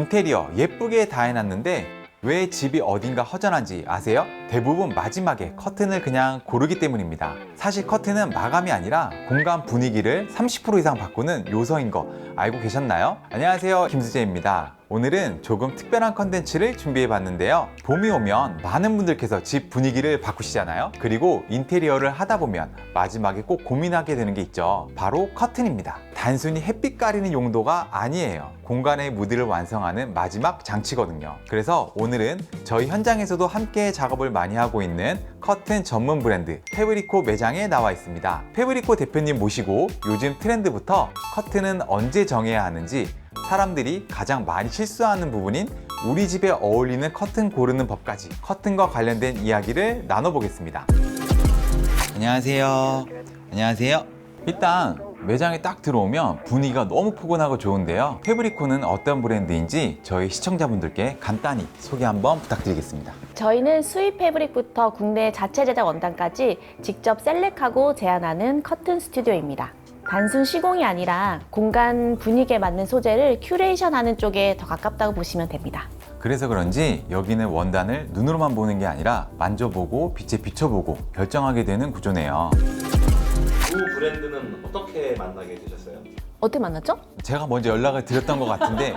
인테리어 예쁘게 다 해놨는데 왜 집이 어딘가 허전한지 아세요? 대부분 마지막에 커튼을 그냥 고르기 때문입니다. 사실 커튼은 마감이 아니라 공간 분위기를 30% 이상 바꾸는 요소인 거 알고 계셨나요? 안녕하세요, 김수재입니다. 오늘은 조금 특별한 컨텐츠를 준비해 봤는데요. 봄이 오면 많은 분들께서 집 분위기를 바꾸시잖아요. 그리고 인테리어를 하다 보면 마지막에 꼭 고민하게 되는 게 있죠. 바로 커튼입니다. 단순히 햇빛 가리는 용도가 아니에요. 공간의 무드를 완성하는 마지막 장치거든요. 그래서 오늘은 저희 현장에서도 함께 작업을 많이 하고 있는 커튼 전문 브랜드 페브리코 매장에 나와 있습니다. 페브리코 대표님 모시고 요즘 트렌드부터 커튼은 언제 정해야 하는지, 사람들이 가장 많이 실수하는 부분인 우리 집에 어울리는 커튼 고르는 법까지 커튼과 관련된 이야기를 나눠보겠습니다. 안녕하세요. 안녕하세요. 일단 매장에 딱 들어오면 분위기가 너무 포근하고 좋은데요. 페브리코는 어떤 브랜드인지 저희 시청자분들께 간단히 소개 한번 부탁드리겠습니다. 저희는 수입 패브릭부터 국내 자체 제작 원단까지 직접 셀렉하고 제안하는 커튼 스튜디오입니다. 단순 시공이 아니라 공간 분위기에 맞는 소재를 큐레이션하는 쪽에 더 가깝다고 보시면 됩니다. 그래서 그런지 여기는 원단을 눈으로만 보는 게 아니라 만져보고 빛에 비춰보고 결정하게 되는 구조네요. 두 브랜드는 어떻게 만나게 되셨어요? 어떻게 만났죠? 제가 먼저 연락을 드렸던 것 같은데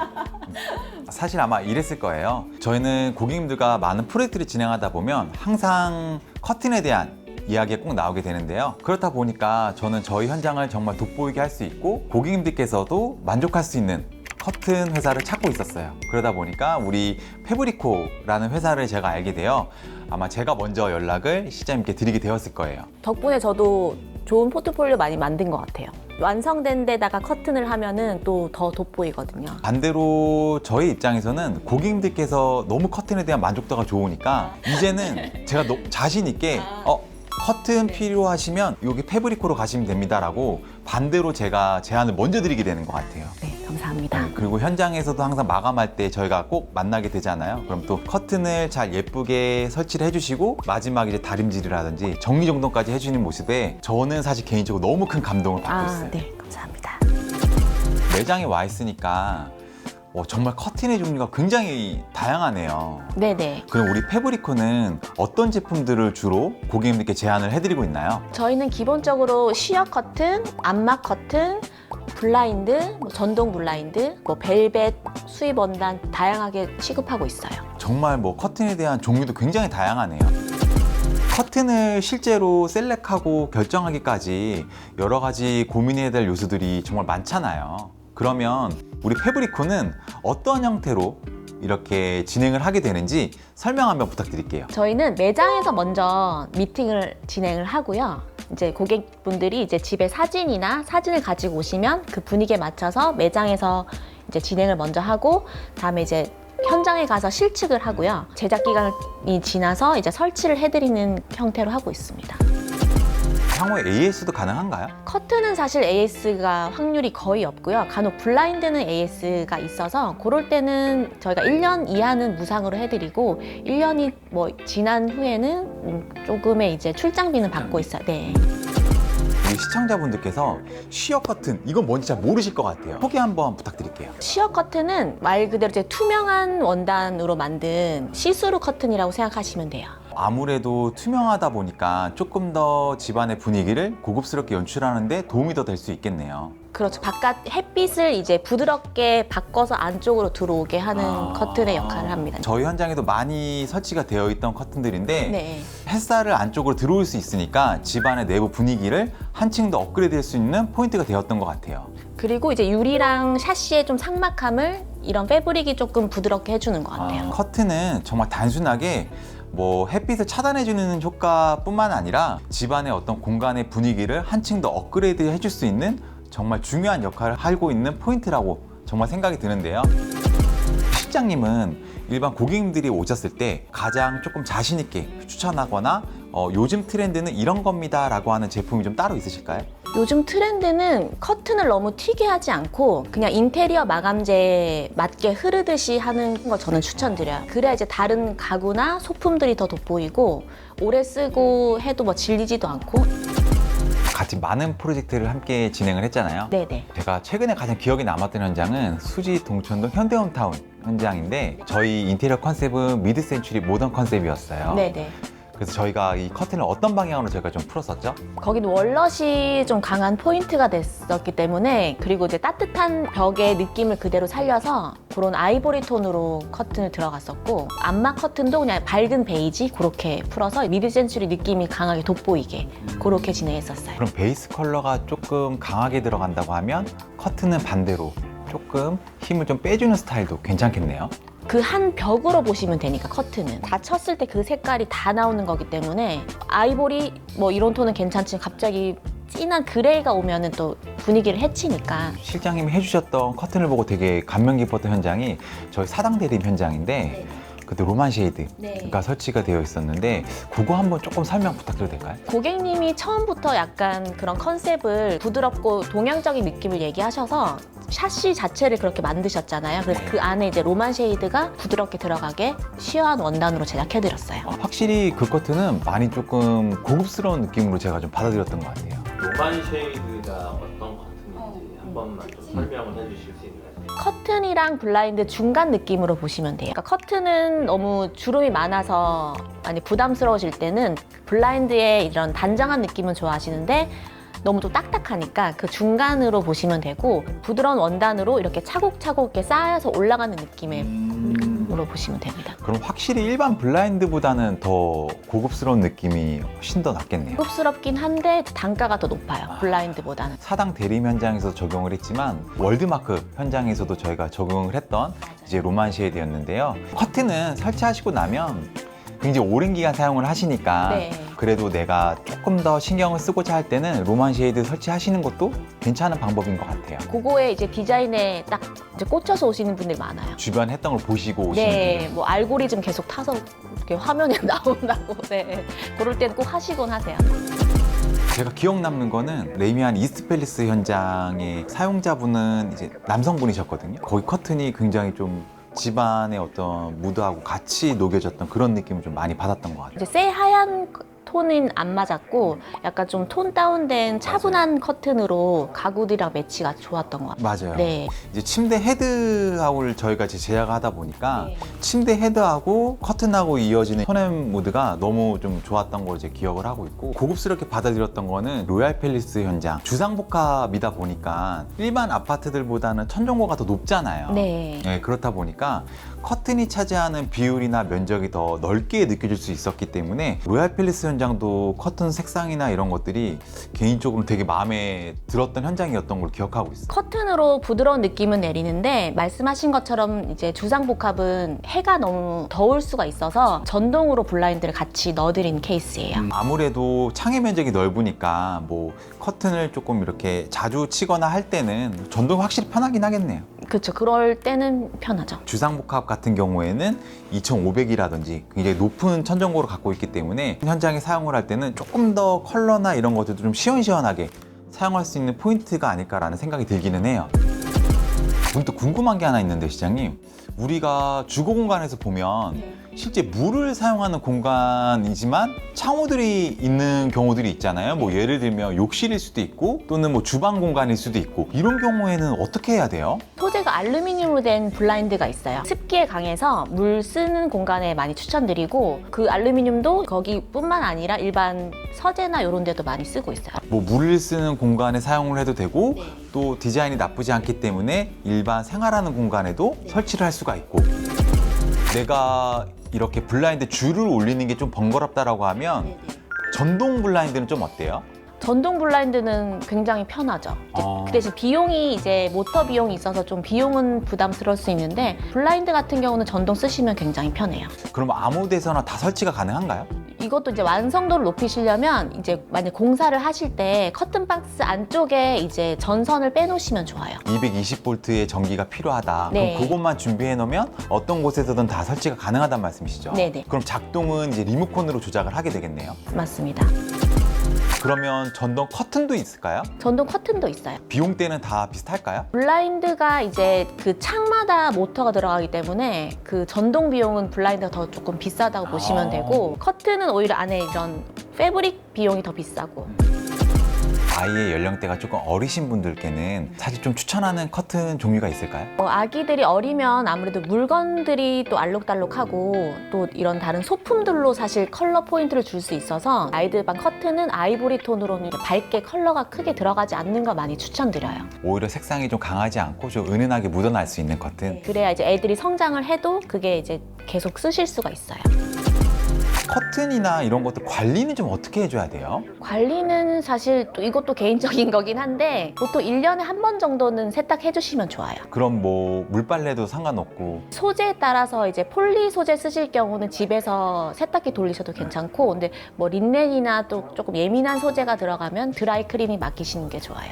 사실 아마 이랬을 거예요. 저희는 고객님들과 많은 프로젝트를 진행하다 보면 항상 커튼에 대한 이야기가 꼭 나오게 되는데요. 그렇다 보니까 저는 저희 현장을 정말 돋보이게 할 수 있고 고객님들께서도 만족할 수 있는 커튼 회사를 찾고 있었어요. 그러다 보니까 우리 페브리코라는 회사를 제가 알게 되어 아마 제가 먼저 연락을 시장님께 드리게 되었을 거예요. 덕분에 저도 좋은 포트폴리오 많이 만든 것 같아요. 완성된 데다가 커튼을 하면은 또 더 돋보이거든요. 반대로 저희 입장에서는 고객님들께서 너무 커튼에 대한 만족도가 좋으니까 이제는 제가 자신 있게 커튼 필요하시면 여기 페브리코로 가시면 됩니다 라고 반대로 제가 제안을 먼저 드리게 되는 것 같아요. 네, 감사합니다. 그리고 현장에서도 항상 마감할 때 저희가 꼭 만나게 되잖아요. 그럼 또 커튼을 잘 예쁘게 설치를 해주시고 마지막에 이제 다림질이라든지 정리정돈까지 해주는 모습에 저는 사실 개인적으로 너무 큰 감동을 받고 있어요. 네, 감사합니다. 매장에 와 있으니까 정말 커튼의 종류가 굉장히 다양하네요. 네네. 그럼 우리 페브리코는 어떤 제품들을 주로 고객님들께 제안을 해드리고 있나요? 저희는 기본적으로 시어 커튼, 암막 커튼, 블라인드, 전동 블라인드, 벨벳, 수입 원단 다양하게 취급하고 있어요. 정말 커튼에 대한 종류도 굉장히 다양하네요. 커튼을 실제로 셀렉하고 결정하기까지 여러 가지 고민해야 될 요소들이 정말 많잖아요. 그러면 우리 페브리코는 어떤 형태로 이렇게 진행을 하게 되는지 설명 한번 부탁드릴게요. 저희는 매장에서 먼저 미팅을 진행을 하고요. 이제 고객분들이 이제 집에 사진을 가지고 오시면 그 분위기에 맞춰서 매장에서 이제 진행을 먼저 하고, 다음에 이제 현장에 가서 실측을 하고요. 제작 기간이 지나서 이제 설치를 해드리는 형태로 하고 있습니다. 향후에 AS도 가능한가요? 커튼은 사실 AS가 확률이 거의 없고요. 간혹 블라인드는 AS가 있어서 그럴 때는 저희가 1년 이하는 무상으로 해드리고 1년이 지난 후에는 조금의 이제 출장비는 받고 있어요. 네. 우리 시청자분들께서 시어 커튼 이건 뭔지 잘 모르실 것 같아요. 소개 한번 부탁드릴게요. 시어 커튼은 말 그대로 이제 투명한 원단으로 만든 시스루 커튼이라고 생각하시면 돼요. 아무래도 투명하다 보니까 조금 더 집안의 분위기를 고급스럽게 연출하는데 도움이 더 될 수 있겠네요. 그렇죠. 바깥 햇빛을 이제 부드럽게 바꿔서 안쪽으로 들어오게 하는 커튼의 역할을 합니다. 저희 현장에도 많이 설치가 되어 있던 커튼들인데 네. 햇살을 안쪽으로 들어올 수 있으니까 집안의 내부 분위기를 한층 더 업그레이드 할 수 있는 포인트가 되었던 것 같아요. 그리고 이제 유리랑 샤시의 좀 상막함을 이런 패브릭이 조금 부드럽게 해주는 것 같아요. 커튼은 정말 단순하게 햇빛을 차단해주는 효과뿐만 아니라 집안의 어떤 공간의 분위기를 한층 더 업그레이드 해줄 수 있는 정말 중요한 역할을 하고 있는 포인트라고 정말 생각이 드는데요. 실장님은 일반 고객님들이 오셨을 때 가장 조금 자신 있게 추천하거나 요즘 트렌드는 이런 겁니다 라고 하는 제품이 좀 따로 있으실까요? 요즘 트렌드는 커튼을 너무 튀게 하지 않고 그냥 인테리어 마감재에 맞게 흐르듯이 하는 거 저는 추천드려요. 그래야 이제 다른 가구나 소품들이 더 돋보이고 오래 쓰고 해도 질리지도 않고. 같이 많은 프로젝트를 함께 진행을 했잖아요. 네네. 제가 최근에 가장 기억에 남았던 현장은 수지 동천동 현대홈타운 현장인데 저희 인테리어 컨셉은 미드 센추리 모던 컨셉이었어요. 네네. 그래서 저희가 이 커튼을 어떤 방향으로 저희가 좀 풀었었죠? 거기는 월넛이 좀 강한 포인트가 됐었기 때문에, 그리고 이제 따뜻한 벽의 느낌을 그대로 살려서 그런 아이보리 톤으로 커튼을 들어갔었고, 암막 커튼도 그냥 밝은 베이지 그렇게 풀어서 미드 센추리 느낌이 강하게 돋보이게 그렇게 진행했었어요. 그럼 베이스 컬러가 조금 강하게 들어간다고 하면 커튼은 반대로 조금 힘을 좀 빼주는 스타일도 괜찮겠네요. 그 한 벽으로 보시면 되니까 커튼은 다 쳤을 때 그 색깔이 다 나오는 거기 때문에 아이보리 뭐 이런 톤은 괜찮지만 갑자기 진한 그레이가 오면은 또 분위기를 해치니까. 실장님이 해주셨던 커튼을 보고 되게 감명 깊었던 현장이 저희 사당 대림 현장인데 그때 로만 쉐이드가 설치가 되어 있었는데 그거 한번 조금 설명 부탁드려도 될까요? 고객님이 처음부터 약간 그런 컨셉을 부드럽고 동양적인 느낌을 얘기하셔서 샤시 자체를 그렇게 만드셨잖아요. 그래서 그 안에 이제 로만 쉐이드가 부드럽게 들어가게 시어한 원단으로 제작해드렸어요. 확실히 그 커튼은 많이 조금 고급스러운 느낌으로 제가 좀 받아들였던 것 같아요. 로반 쉐이드가 어떤 커튼인지 한 번만 좀 설명을 해주실 수 있나요? 커튼이랑 블라인드 중간 느낌으로 보시면 돼요. 그러니까 커튼은 너무 주름이 많아서 많이 부담스러우실 때는 블라인드의 이런 단정한 느낌은 좋아하시는데 너무 또 딱딱하니까 그 중간으로 보시면 되고, 부드러운 원단으로 이렇게 차곡차곡 이렇게 쌓여서 올라가는 느낌으로 보시면 됩니다. 그럼 확실히 일반 블라인드보다는 더 고급스러운 느낌이 훨씬 더 낫겠네요. 고급스럽긴 한데 단가가 더 높아요. 블라인드보다는. 사당 대림 현장에서 적용을 했지만 월드마크 현장에서도 저희가 적용을 했던 이제 로만 쉐이드였는데요. 커튼은 설치하시고 나면 굉장히 오랜 기간 사용을 하시니까 네. 그래도 내가 조금 더 신경을 쓰고자 할 때는 로만 쉐이드 설치하시는 것도 괜찮은 방법인 것 같아요. 그거에 이제 디자인에 딱 이제 꽂혀서 오시는 분들이 많아요. 주변 했던 걸 보시고 오시는 네, 분들. 뭐 알고리즘 계속 타서 이렇게 화면에 나온다고. 네, 그럴 때는 꼭 하시곤 하세요. 제가 기억 남는 거는 레미안 이스트팰리스 현장의 사용자분은 이제 남성분이셨거든요. 거기 커튼이 굉장히 좀 집안의 어떤 무드하고 같이 녹여졌던 그런 느낌을 좀 많이 받았던 것 같아요. 이제 새하얀 톤은 안 맞았고 약간 좀 톤 다운된 차분한 커튼으로 가구들이랑 매치가 좋았던 것 같아요. 맞아요. 네. 이제 침대 헤드하고를 저희가 이제 제작을 하다 보니까 네. 침대 헤드하고 커튼하고 이어지는 톤앤 무드가 너무 좀 좋았던 걸 이제 기억을 하고 있고, 고급스럽게 받아들였던 거는 로얄 팰리스 현장 주상복합이다 보니까 일반 아파트들보다는 천정고가 더 높잖아요. 네. 네, 그렇다 보니까 커튼이 차지하는 비율이나 면적이 더 넓게 느껴질 수 있었기 때문에 로얄 팰리스 현장도 커튼 색상이나 이런 것들이 개인적으로 되게 마음에 들었던 현장이었던 걸 기억하고 있어요. 커튼으로 부드러운 느낌은 내리는데 말씀하신 것처럼 이제 주상복합은 해가 너무 더울 수가 있어서 전동으로 블라인드를 같이 넣어드린 케이스예요. 아무래도 창의 면적이 넓으니까 뭐 커튼을 조금 이렇게 자주 치거나 할 때는 전동이 확실히 편하긴 하겠네요. 그렇죠. 그럴 때는 편하죠. 주상복합 같은 경우에는 2500이라든지 굉장히 높은 천정고를 갖고 있기 때문에 현장에 사용을 할 때는 조금 더 컬러나 이런 것들도 좀 시원시원하게 사용할 수 있는 포인트가 아닐까라는 생각이 들기는 해요. 문득 궁금한 게 하나 있는데 시장님, 우리가 주거 공간에서 보면 실제 물을 사용하는 공간이지만 창호들이 있는 경우들이 있잖아요. 뭐 예를 들면 욕실일 수도 있고 또는 뭐 주방 공간일 수도 있고, 이런 경우에는 어떻게 해야 돼요? 소재가 알루미늄으로 된 블라인드가 있어요. 습기에 강해서 물 쓰는 공간에 많이 추천드리고, 그 알루미늄도 거기뿐만 아니라 일반 서재나 이런 데도 많이 쓰고 있어요. 뭐 물을 쓰는 공간에 사용을 해도 되고 또 디자인이 나쁘지 않기 때문에 일반 생활하는 공간에도 설치를 할 수가 있고, 내가 이렇게 블라인드 줄을 올리는 게 좀 번거롭다라고 하면 전동 블라인드는 좀 어때요? 전동 블라인드는 굉장히 편하죠. 이제 그 대신 비용이 이제 모터 비용이 있어서 좀 비용은 부담스러울 수 있는데, 블라인드 같은 경우는 전동 쓰시면 굉장히 편해요. 그럼 아무 데서나 다 설치가 가능한가요? 이것도 이제 완성도를 높이시려면 이제 만약 공사를 하실 때 커튼 박스 안쪽에 이제 전선을 빼놓으시면 좋아요. 220V의 전기가 필요하다. 네. 그럼 그것만 준비해 놓으면 어떤 곳에서든 다 설치가 가능하다는 말씀이시죠? 네네. 그럼 작동은 이제 리모컨으로 조작을 하게 되겠네요. 맞습니다. 그러면 전동 커튼도 있을까요? 전동 커튼도 있어요. 비용대는 다 비슷할까요? 블라인드가 이제 그 창마다 모터가 들어가기 때문에 그 전동 비용은 블라인드가 더 조금 비싸다고 보시면 되고, 커튼은 오히려 안에 이런 패브릭 비용이 더 비싸고. 아이의 연령대가 조금 어리신 분들께는 사실 좀 추천하는 커튼 종류가 있을까요? 아기들이 어리면 아무래도 물건들이 또 알록달록하고 또 이런 다른 소품들로 사실 컬러 포인트를 줄 수 있어서 아이들 방 커튼은 아이보리 톤으로는 밝게 컬러가 크게 들어가지 않는 거 많이 추천드려요. 오히려 색상이 좀 강하지 않고 좀 은은하게 묻어날 수 있는 커튼. 그래야 이제 애들이 성장을 해도 그게 이제 계속 쓰실 수가 있어요. 커튼이나 이런 것들 관리는 좀 어떻게 해줘야 돼요? 관리는 사실 또 이것도 개인적인 거긴 한데 보통 1년에 한 번 정도는 세탁해 주시면 좋아요. 그럼 뭐 물빨래도 상관없고. 소재에 따라서 이제 폴리 소재 쓰실 경우는 집에서 세탁기 돌리셔도 괜찮고, 근데 뭐 린넨이나 또 조금 예민한 소재가 들어가면 드라이 클리닝 맡기시는 게 좋아요.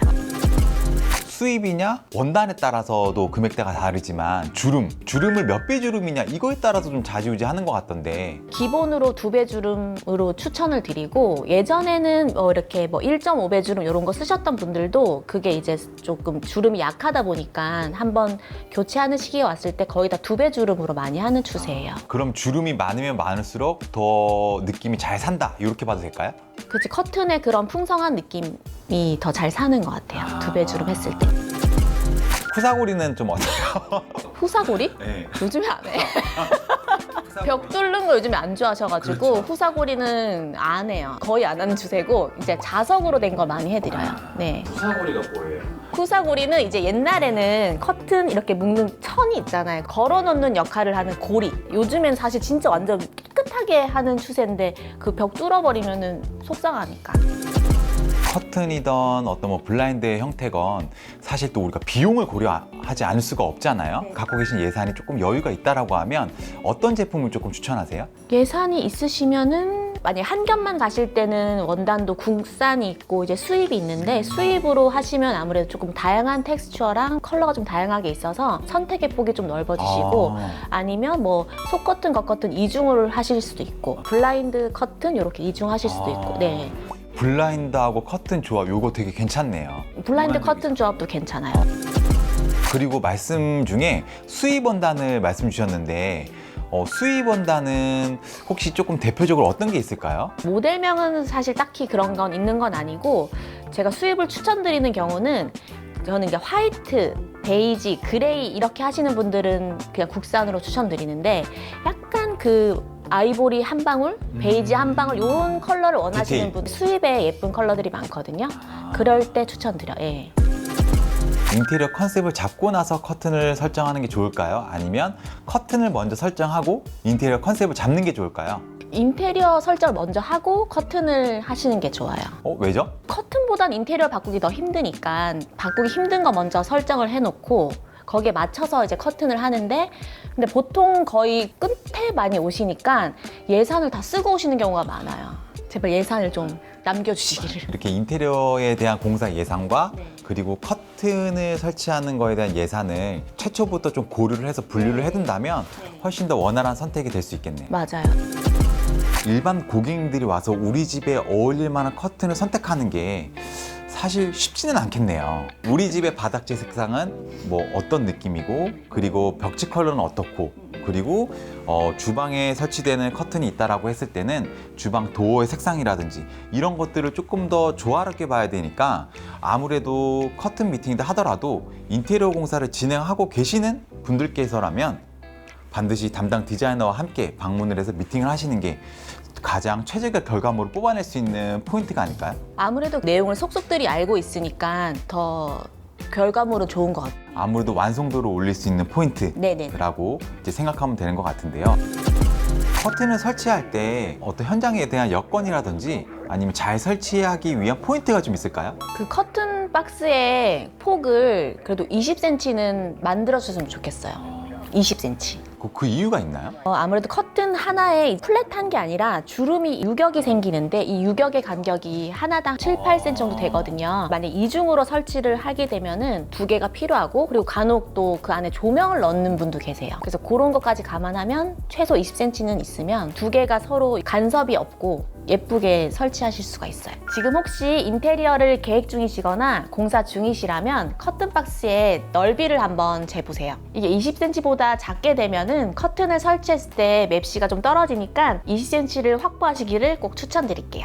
수입이냐 원단에 따라서도 금액대가 다르지만 주름을 몇 배 주름이냐 이거에 따라서 좀 좌지우지하는 것 같던데. 기본으로 2배 주름으로 추천을 드리고, 예전에는 이렇게 뭐 1.5배 주름 이런 거 쓰셨던 분들도 그게 이제 조금 주름이 약하다 보니까 한번 교체하는 시기에 왔을 때 거의 다 2배 주름으로 많이 하는 추세예요. 그럼 주름이 많으면 많을수록 더 느낌이 잘 산다 이렇게 봐도 될까요? 그치, 커튼의 그런 풍성한 느낌이 더 잘 사는 것 같아요. 2배 주름 했을 때. 쿠사고리는 좀 어때요? 후사고리? 네. 요즘에 안 해. 벽 뚫는 거 요즘에 안 좋아하셔가지고 그렇죠. 후사고리는 안 해요. 거의 안 하는 추세고, 이제 자석으로 된 거 많이 해드려요. 네. 부사고리가 뭐예요? 후사고리는 이제 옛날에는 커튼 이렇게 묶는 천이 있잖아요. 걸어놓는 역할을 하는 고리. 요즘엔 사실 진짜 완전 깨끗하게 하는 추세인데 그 벽 뚫어버리면은 속상하니까. 커튼이던 어떤 뭐 블라인드의 형태건 사실 또 우리가 비용을 고려하지 않을 수가 없잖아요. 네. 갖고 계신 예산이 조금 여유가 있다라고 하면 어떤 제품을 조금 추천하세요? 예산이 있으시면은 만약에 한 겹만 가실 때는 원단도 국산이 있고 이제 수입이 있는데, 수입으로 하시면 아무래도 조금 다양한 텍스처랑 컬러가 좀 다양하게 있어서 선택의 폭이 좀 넓어지시고, 아니면 뭐 속커튼, 겉커튼 이중을 하실 수도 있고, 블라인드 커튼 이렇게 이중하실 수도 있고. 네. 블라인드하고 커튼 조합 요거 되게 괜찮네요. 블라인드 커튼 조합도 괜찮아요. 그리고 말씀 중에 수입 원단을 말씀 주셨는데 수입 원단은 혹시 조금 대표적으로 어떤 게 있을까요? 모델명은 사실 딱히 그런 건 있는 건 아니고, 제가 수입을 추천드리는 경우는 저는 이제 화이트, 베이지, 그레이 이렇게 하시는 분들은 그냥 국산으로 추천드리는데, 약간 그 아이보리 한 방울, 베이지 한 방울 이런 컬러를 원하시는 디테일. 분, 수입에 예쁜 컬러들이 많거든요. 그럴 때 추천드려요. 예. 인테리어 컨셉을 잡고 나서 커튼을 설정하는 게 좋을까요? 아니면 커튼을 먼저 설정하고 인테리어 컨셉을 잡는 게 좋을까요? 인테리어 설정을 먼저 하고 커튼을 하시는 게 좋아요. 왜죠? 커튼보단 인테리어 바꾸기 더 힘드니까 바꾸기 힘든 거 먼저 설정을 해놓고 거기에 맞춰서 이제 커튼을 하는데, 근데 보통 거의 끝에 많이 오시니까 예산을 다 쓰고 오시는 경우가 많아요. 제발 예산을 좀 남겨주시기를. 이렇게 인테리어에 대한 공사 예산과 네. 그리고 커튼을 설치하는 거에 대한 예산을 최초부터 좀 고려를 해서 분류를 해둔다면 훨씬 더 원활한 선택이 될 수 있겠네요. 맞아요. 일반 고객님들이 와서 우리 집에 어울릴 만한 커튼을 선택하는 게 사실 쉽지는 않겠네요. 우리 집의 바닥재 색상은 뭐 어떤 느낌이고, 그리고 벽지 컬러는 어떻고, 그리고 주방에 설치되는 커튼이 있다라고 했을 때는 주방 도어의 색상이라든지 이런 것들을 조금 더 조화롭게 봐야 되니까, 아무래도 커튼 미팅이다 하더라도 인테리어 공사를 진행하고 계시는 분들께서라면 반드시 담당 디자이너와 함께 방문을 해서 미팅을 하시는 게 가장 최적의 결과물을 뽑아낼 수 있는 포인트가 아닐까요? 아무래도 내용을 속속들이 알고 있으니까 더 결과물은 좋은 것 같아요. 아무래도 완성도를 올릴 수 있는 네네. 포인트라고 이제 생각하면 되는 것 같은데요. 커튼을 설치할 때 어떤 현장에 대한 여건이라든지 아니면 잘 설치하기 위한 포인트가 좀 있을까요? 그 커튼 박스의 폭을 그래도 20cm는 만들어주셨으면 좋겠어요. 20cm. 그 이유가 있나요? 아무래도 커튼 하나에 플랫한 게 아니라 주름이 유격이 생기는데, 이 유격의 간격이 하나당 7, 8cm 정도 되거든요. 만약 이중으로 설치를 하게 되면은 2개가 필요하고, 그리고 간혹 또 그 안에 조명을 넣는 분도 계세요. 그래서 그런 것까지 감안하면 최소 20cm는 있으면 2개가 서로 간섭이 없고 예쁘게 설치하실 수가 있어요. 지금 혹시 인테리어를 계획 중이시거나 공사 중이시라면 커튼 박스의 넓이를 한번 재보세요. 이게 20cm보다 작게 되면은 커튼을 설치했을 때 맵시가 좀 떨어지니까 20cm를 확보하시기를 꼭 추천드릴게요.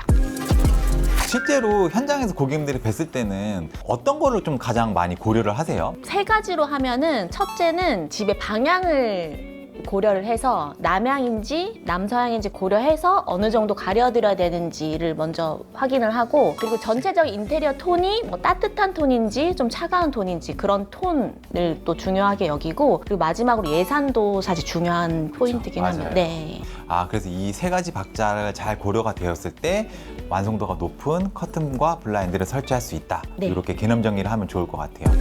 실제로 현장에서 고객님들이 뵀을 때는 어떤 거를 좀 가장 많이 고려를 하세요? 세 가지로 하면은 첫째는 집의 방향을 고려를 해서 남향인지 남서향인지 고려해서 어느 정도 가려드려야 되는지를 먼저 확인을 하고, 그리고 전체적인 인테리어 톤이 뭐 따뜻한 톤인지 좀 차가운 톤인지 그런 톤을 또 중요하게 여기고, 그리고 마지막으로 예산도 사실 중요한 포인트긴 맞아요. 합니다. 네. 그래서 이 세 가지 박자를 잘 고려가 되었을 때 완성도가 높은 커튼과 블라인드를 설치할 수 있다. 네. 이렇게 개념 정리를 하면 좋을 것 같아요.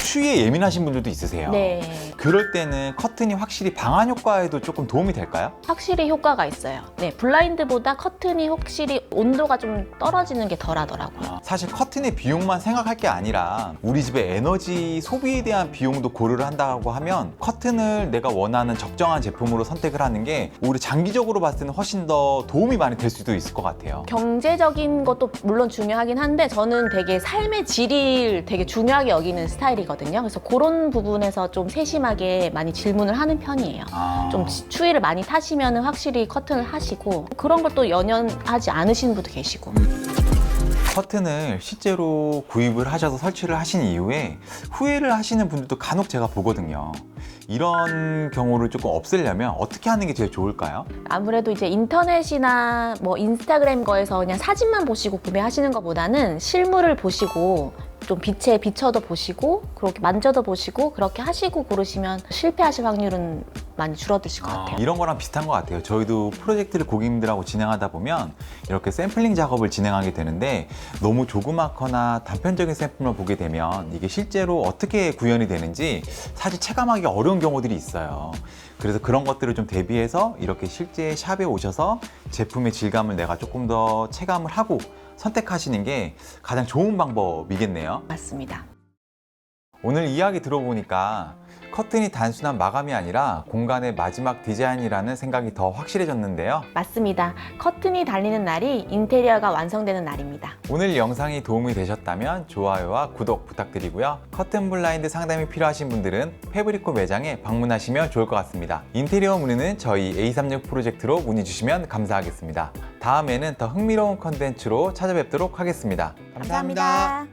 추위에 예민하신 분들도 있으세요. 네. 그럴 때는 커튼이 확실히 방한 효과에도 조금 도움이 될까요? 확실히 효과가 있어요. 네, 블라인드보다 커튼이 확실히 온도가 좀 떨어지는 게 덜 하더라고요. 사실 커튼의 비용만 생각할 게 아니라 우리 집의 에너지 소비에 대한 비용도 고려를 한다고 하면 커튼을 내가 원하는 적정한 제품으로 선택을 하는 게 오히려 장기적으로 봤을 때는 훨씬 더 도움이 많이 될 수도 있을 것 같아요. 경제적인 것도 물론 중요하긴 한데 저는 되게 삶의 질을 되게 중요하게 여기는 스타일이거든요. 그래서 그런 부분에서 좀 세심하게 많이 질문을 하는 편이에요. 좀 추위를 많이 타시면 확실히 커튼을 하시고, 그런 걸 또 연연하지 않으시는 분도 계시고. 커튼을 실제로 구입을 하셔서 설치를 하신 이후에 후회를 하시는 분들도 간혹 제가 보거든요. 이런 경우를 조금 없애려면 어떻게 하는 게 제일 좋을까요? 아무래도 이제 인터넷이나 뭐 인스타그램 거에서 그냥 사진만 보시고 구매하시는 것보다는 실물을 보시고 좀 빛에 비춰도 보시고 그렇게 만져도 보시고 그렇게 하시고 고르시면 실패하실 확률은 많이 줄어드실 것 같아요. 이런 거랑 비슷한 것 같아요. 저희도 프로젝트를 고객님들하고 진행하다 보면 이렇게 샘플링 작업을 진행하게 되는데 너무 조그맣거나 단편적인 샘플만 보게 되면 이게 실제로 어떻게 구현이 되는지 사실 체감하기 어려운 경우들이 있어요. 그래서 그런 것들을 좀 대비해서 이렇게 실제 샵에 오셔서 제품의 질감을 내가 조금 더 체감을 하고 선택하시는 게 가장 좋은 방법이겠네요. 맞습니다. 오늘 이야기 들어보니까 커튼이 단순한 마감이 아니라 공간의 마지막 디자인이라는 생각이 더 확실해졌는데요. 맞습니다. 커튼이 달리는 날이 인테리어가 완성되는 날입니다. 오늘 영상이 도움이 되셨다면 좋아요와 구독 부탁드리고요. 커튼 블라인드 상담이 필요하신 분들은 패브리코 매장에 방문하시면 좋을 것 같습니다. 인테리어 문의는 저희 A36 프로젝트로 문의 주시면 감사하겠습니다. 다음에는 더 흥미로운 컨텐츠로 찾아뵙도록 하겠습니다. 감사합니다.